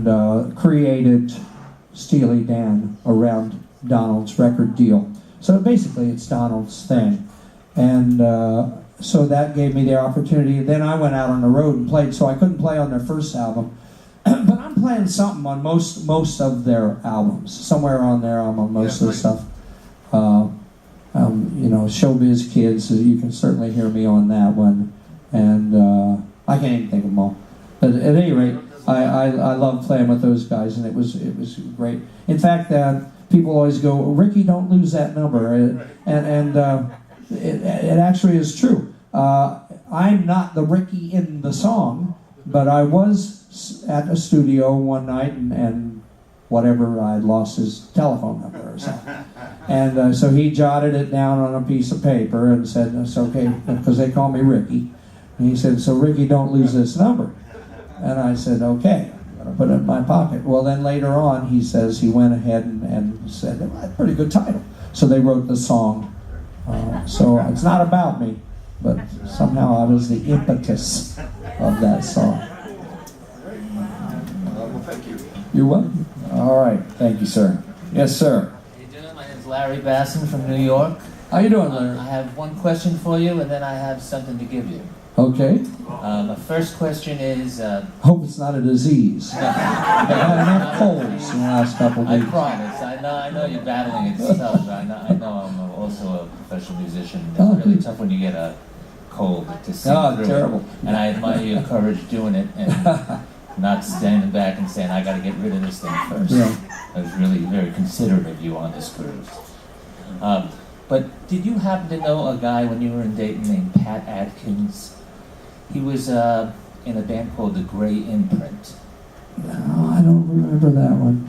and created Steely Dan around Donald's record deal. So basically it's Donald's thing. And so that gave me the opportunity. Then I went out on the road and played, so I couldn't play on their first album. But I'm playing something on most of their albums. Somewhere on there I'm on most of the stuff. You know, Showbiz Kids, so you can certainly hear me on that one. And I can't even think of them all. But at any rate, I love playing with those guys, and it was great. In fact, people always go, "Ricky, don't lose that number," and it actually is true. I'm not the Ricky in the song, but I was at a studio one night, and whatever, I lost his telephone number or something. And so he jotted it down on a piece of paper and said, "It's okay," because they call me Ricky. And he said, "So Ricky, don't lose this number." And I said, "Okay, I'm going to put it in my pocket." Well, then later on, he says he went ahead and said, "That's a pretty good title." So they wrote the song. So it's not about me, but somehow I was the impetus of that song. Well, thank you. You're welcome. All right, thank you, sir. Yes, sir. How you doing? My name's Larry Basson from New York. How you doing, Larry? I have one question for you, and then I have something to give you. Okay. My first question is... Hope it's not a disease. I've had enough colds in the last couple of I weeks. promise. I know you're battling it yourself. I know I'm also a professional musician. It's Oh, really good. tough when you get a cold to sing through terrible. it. And I admire your courage doing it and not standing back and saying, "I got to get rid of this thing first." Yeah. I was really very considerate of you on this cruise. But did you happen to know a guy when you were in Dayton named Pat Adkins? He was in a band called The Gray Imprint. No, I don't remember that one.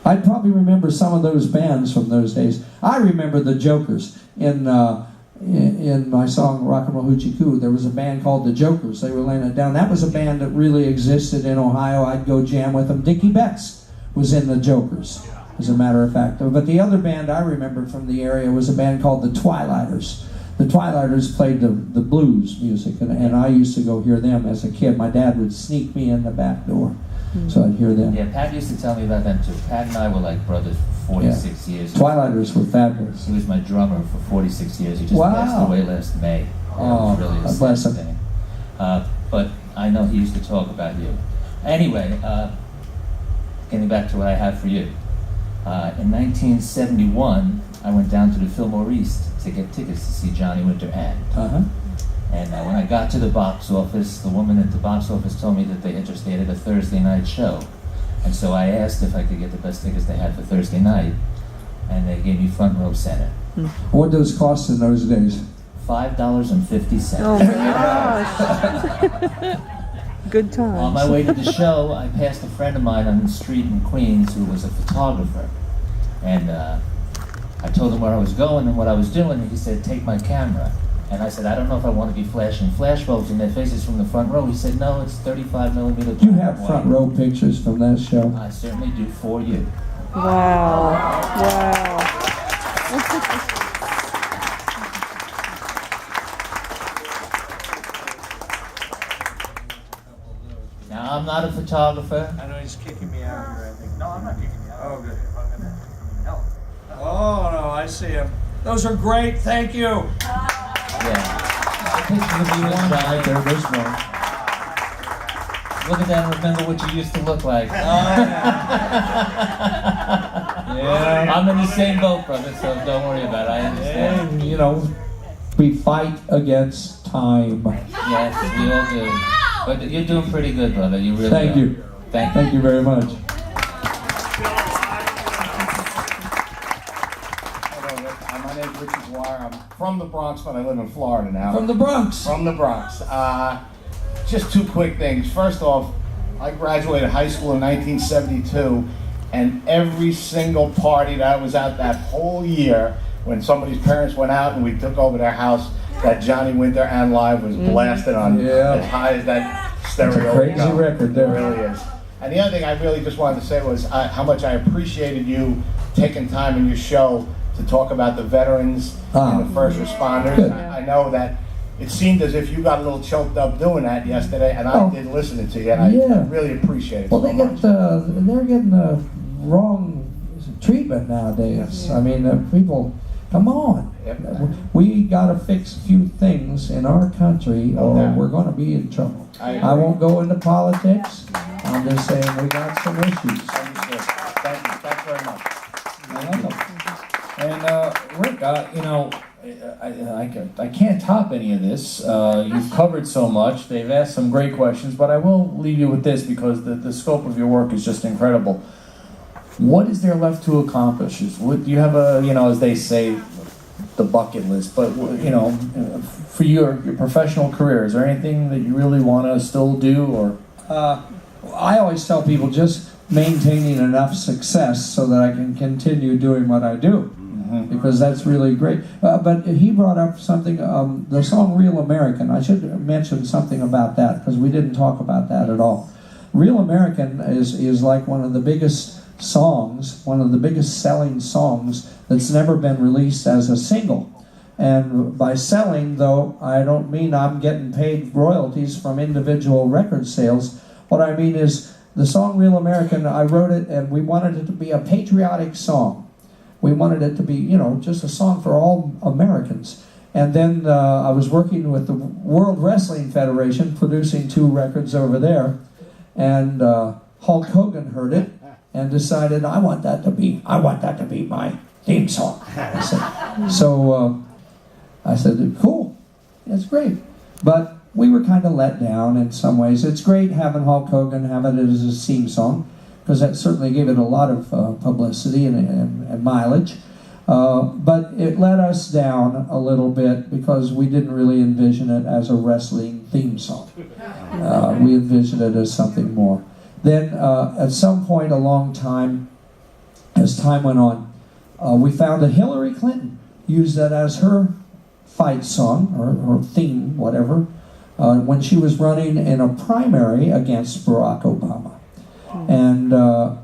I'd probably remember some of those bands from those days. I remember the Jokers. In my song Rock and Roll Hoochie Coo, there was a band called the Jokers. They were laying it down. That was a band that really existed in Ohio. I'd go jam with them. Dickie Betts was in the Jokers, as a matter of fact. But the other band I remember from the area was a band called the Twilighters. The Twilighters played the blues music, and I used to go hear them as a kid. My dad would sneak me in the back door, so I'd hear them. Yeah, Pat used to tell me about them too. Pat and I were like brothers for 46 years. Twilighters were fabulous. He was my drummer for 46 years. He just Wow. passed away last May. Oh, It was really a God bless sad him. thing. But I know he used to talk about you. Anyway, getting back to what I have for you. In 1971, I went down to the Fillmore East to get tickets to see Johnny Winter and. Uh-huh. And when I got to the box office, the woman at the box office told me that they had just added a Thursday night show. And so I asked if I could get the best tickets they had for Thursday night, and they gave me front row center. What those cost in those days? $5.50. Oh my gosh. Good times. On my way to the show, I passed a friend of mine on the street in Queens who was a photographer. And I told him where I was going and what I was doing, and he said, "Take my camera." And I said, "I don't know if I want to be flashing flash bulbs in their faces from the front row." He said, "No, it's 35 millimeter. Do you have front row pictures from that show? I certainly do for you. Wow. Wow. Now, I'm not a photographer. I know he's kicking me out here, I think. No, I'm not kicking you out. Oh, good. Hell. Oh, no, I see them. Those are great, thank you. Yeah. Pictures of you and Johnny. There's one. Look at that and remember what you used to look like. Yeah. I'm in the same boat, brother, so don't worry about it. I understand. And, you know, we fight against time. Yes, we all do. But you're doing pretty good, brother. You really Thank are. you. Thank you. Thank you very much. Hello, my name's Richard Dwyer. I'm from the Bronx, but I live in Florida now. From the Bronx. From the Bronx. Just two quick things. First off, I graduated high school in 1972, and every single party that I was at that whole year, when somebody's parents went out and we took over their house, that Johnny Winter and Live was blasted on as high as that stereo. Crazy would go. record there. It really is. And the other thing I really just wanted to say was how much I appreciated you taking time in your show to talk about the veterans and the first responders. Good. I know that it seemed as if you got a little choked up doing that yesterday, and I Oh. did listen to you, and I Yeah. really appreciate it. Well, so they're much. getting the wrong treatment nowadays. I mean, people, come on. Yep. We got to fix a few things in our country, or doubt. we're going to be in trouble. I I won't go into politics. I'm just saying we got some issues. Understood. Thank you. Thanks very much. And Rick, you know, I can't top any of this. You've covered so much. They've asked some great questions, but I will leave you with this because the scope of your work is just incredible. What is there left to accomplish? What do you have a, you know, as they say, the bucket list? But you know, for your professional career, is there anything that you really want to still do, or? I always tell people just maintaining enough success so that I can continue doing what I do, because that's really great. But he brought up something, the song Real American. I should mention something about that because we didn't talk about that at all. Real American is like one of the biggest songs, one of the biggest selling songs that's never been released as a single. And by selling, though, I don't mean I'm getting paid royalties from individual record sales. What I mean is the song Real American, I wrote it and we wanted it to be a patriotic song. We wanted it to be, you know, just a song for all Americans. And then I was working with the World Wrestling Federation, producing 2 records over there. And Hulk Hogan heard it and decided, I want that to be my theme song. I said, cool, that's great. But we were kind of let down in some ways. It's great having Hulk Hogan have it as a theme song, because that certainly gave it a lot of publicity and mileage. But it let us down a little bit because we didn't really envision it as a wrestling theme song. We envisioned it as something more. Then at some point, a long time, as time went on, we found that Hillary Clinton used that as her fight song, or her theme, whatever, when she was running in a primary against Barack Obama. And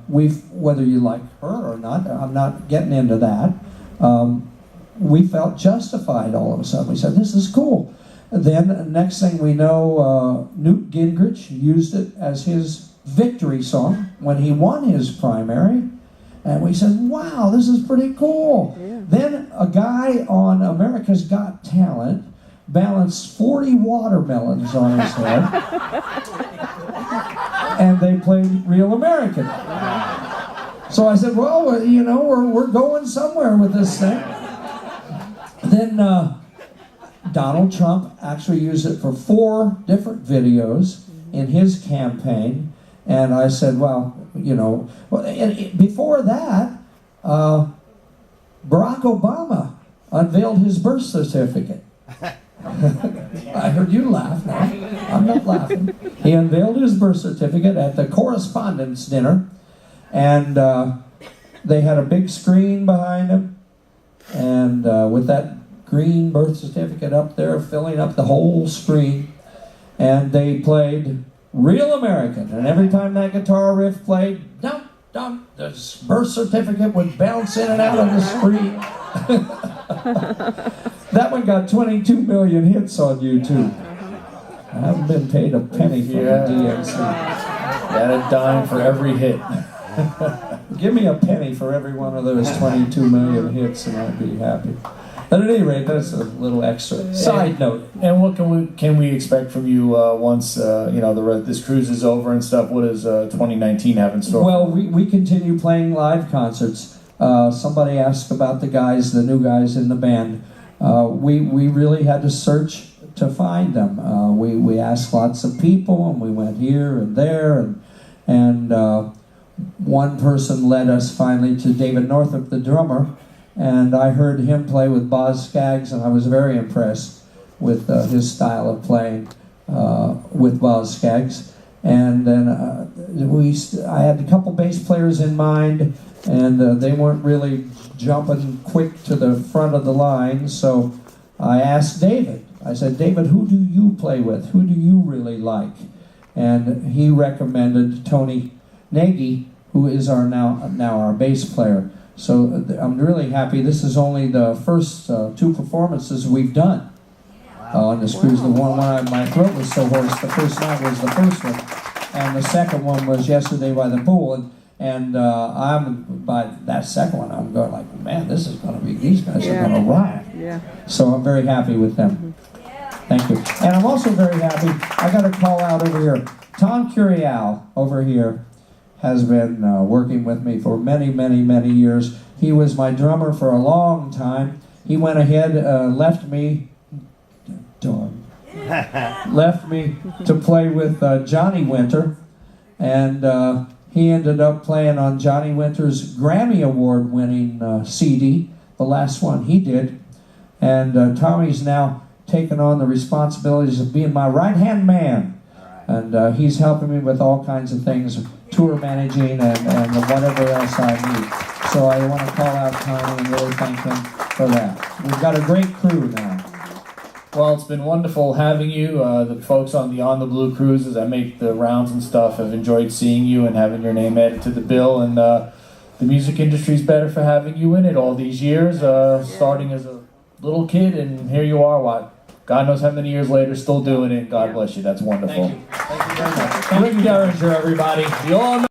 whether you like her or not, I'm not getting into that, we felt justified all of a sudden. We said, this is cool. And then next thing we know, Newt Gingrich used it as his victory song when he won his primary. And we said, wow, this is pretty cool. Yeah. Then a guy on America's Got Talent balanced 40 watermelons on his head. And they played Real American. So I said, well, you know, we're going somewhere with this thing. Then Donald Trump actually used it for 4 different videos in his campaign. And I said, well, you know, and before that, Barack Obama unveiled his birth certificate. I heard you laugh now. I'm not laughing. He unveiled his birth certificate at the correspondence dinner, and they had a big screen behind him, and with that green birth certificate up there filling up the whole screen, and they played Real American, and every time that guitar riff played, dump, dump, the birth certificate would bounce in and out of the screen. That one got 22 million hits on YouTube. I haven't been paid a penny for the DNC. Got a dime for every hit. Give me a penny for every one of those 22 million hits and I'd be happy. But at any rate, that's a little extra. Side note. And what can we expect from you once you know this cruise is over and stuff? What does 2019 have in store? Well, we continue playing live concerts. Somebody asked about the new guys in the band. We really had to search to find them. We asked lots of people, and we went here and there, and one person led us finally to David Northup, the drummer, and I heard him play with Boz Scaggs, and I was very impressed with his style of playing with Boz Scaggs. And then I had a couple bass players in mind, and they weren't really jumping quick to the front of the line, so I asked David. I said, David, who do you play with? Who do you really like? And he recommended Tony Nagy, who is now our bass player. So I'm really happy. This is only the first 2 performances we've done. on this cruise. The one my throat was so hoarse. The first night was the first one, and the second one was yesterday by the pool. And I'm by that second one, I'm going like, man, this is going to be, these guys are going to rock. Yeah. So I'm very happy with them. Thank you. And I'm also very happy, I got a call out over here. Tom Curial over here has been working with me for many, many, many years. He was my drummer for a long time. He went ahead, left me to play with Johnny Winter. And he ended up playing on Johnny Winter's Grammy Award winning CD, the last one he did. And Tommy's now taken on the responsibilities of being my right-hand man. And he's helping me with all kinds of things, tour managing and whatever else I need. So I want to call out Tommy and really thank him for that. We've got a great crew now. Well, it's been wonderful having you. The folks on the Blue cruises that make the rounds and stuff have enjoyed seeing you and having your name added to the bill. And the music industry's better for having you in it all these years, starting as a little kid, and here you are, God knows how many years later, still doing it. God bless you. That's wonderful. Thank you very much. Rick Derringer, everybody. The all